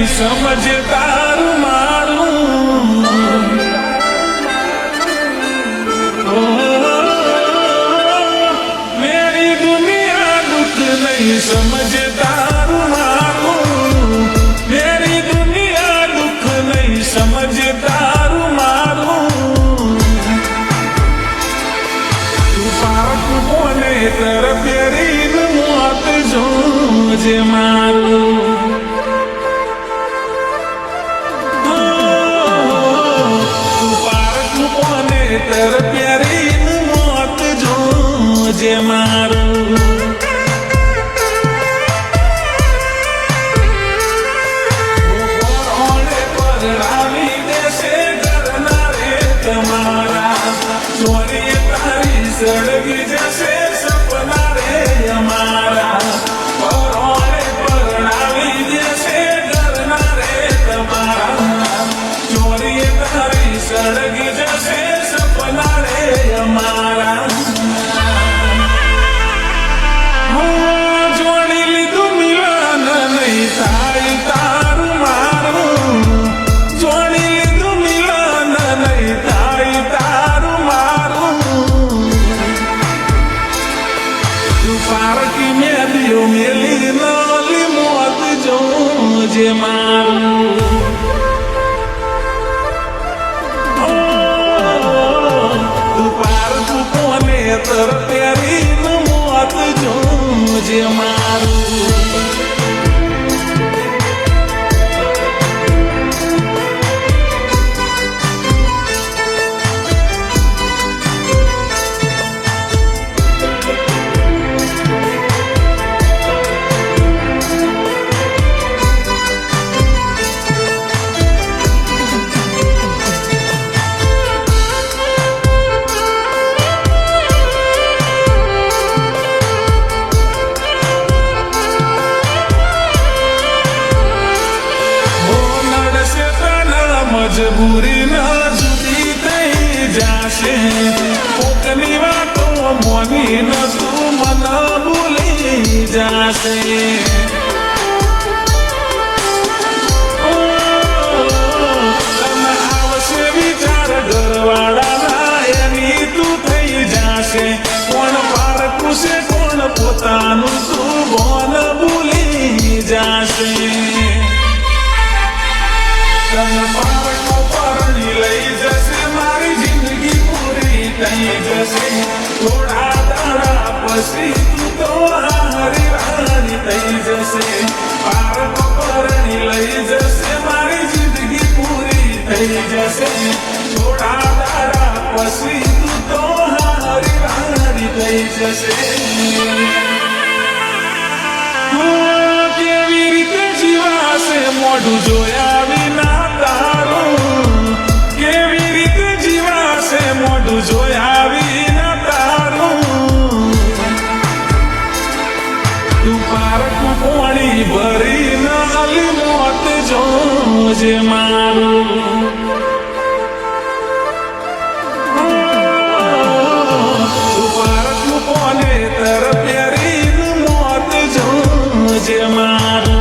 સમજ તારું મારું મેરી દુનિયા દુઃખ નહીં સમજ તારું મારું મેરી દુનિયા દુઃખ નહીં સમજ તારું મારું તું પાક કોને તર પેરીન મોત જોજે મારું તર પ્યારી મોત જોજે મારું પરણાવી દેશે ઘરના રે તમારા ચોરી તારી સળગી જશે સપના રે અમારા પરણાવી દેશે ઘરના રે તમારા ચોરી તારી સળગી જશે જોડી લીધું મિલન નહીં થાય તારું મારું જોડી લીધું મિલન નહીં થાય તારું મારું તું પારકી મેલ્યો મેલી નલી મોત જોજે મારું તર પ્યારી મોત જોજે મારું મજબૂરી ના જુદી થઈ જાશે કોકની વાતો મોની ન તું મને ભૂલી જાશે તને આવશે વિચાર ઘરવાળાના એની તું થઈ જાશે કોણ પારકું છે કોણ પોતાનું તું બોલ ભૂલી જાશે લઈ જશે મારી જિંદગી પૂરી થઈ જશે થોડા દાડા પછી તું તો હારી રાની થઈ જશે પારકો પરણી લઈ જશે મારી જિંદગી પૂરી થઈ જશે થોડા દાડા પછી તું તો હારી રાની થઈ જશે કેવી રીતે જીવાશે મોઢું જોયા વિના તારું કેવી રીતે જીવાશે મોઢું જોયા વિના તારું તું પારકું પાણી ભરી નાલી મોત જોજે મારું તું પારકું કોને તર પ્યારી મોત જોજે મારું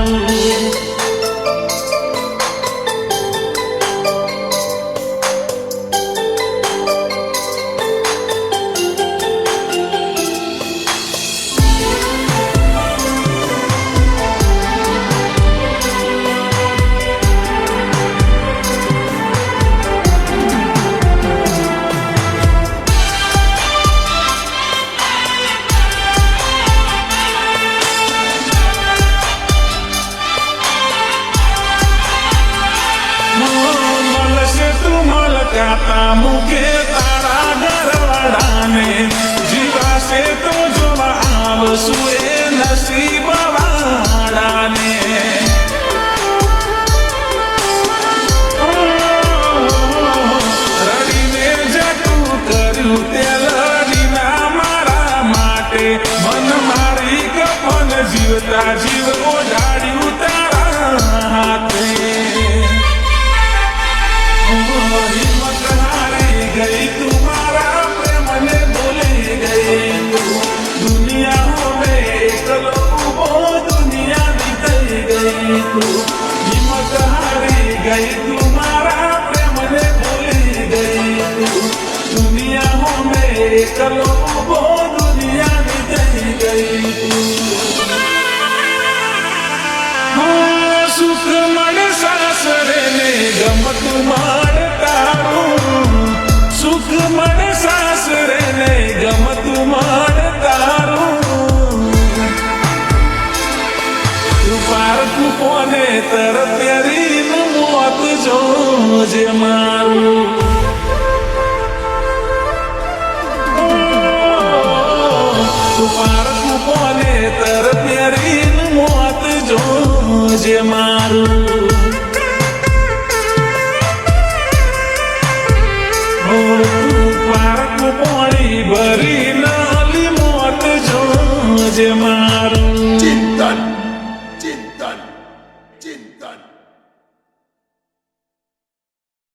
હોમે એકલો ઉભો દુનિયાની થઈ ગઈ સુખ મળે સાસરે ને ગમતું મળે તારું સુખ મળે સાસરે ને ગમતું મળે તારું તું પારકું કોને તર પ્યારીનું મોત જોજે મારું તું પારકું કોને તર પ્યારીનું મોત જોજે મારું પારકું પાણી ભરી નાલી મોત જોજે મારું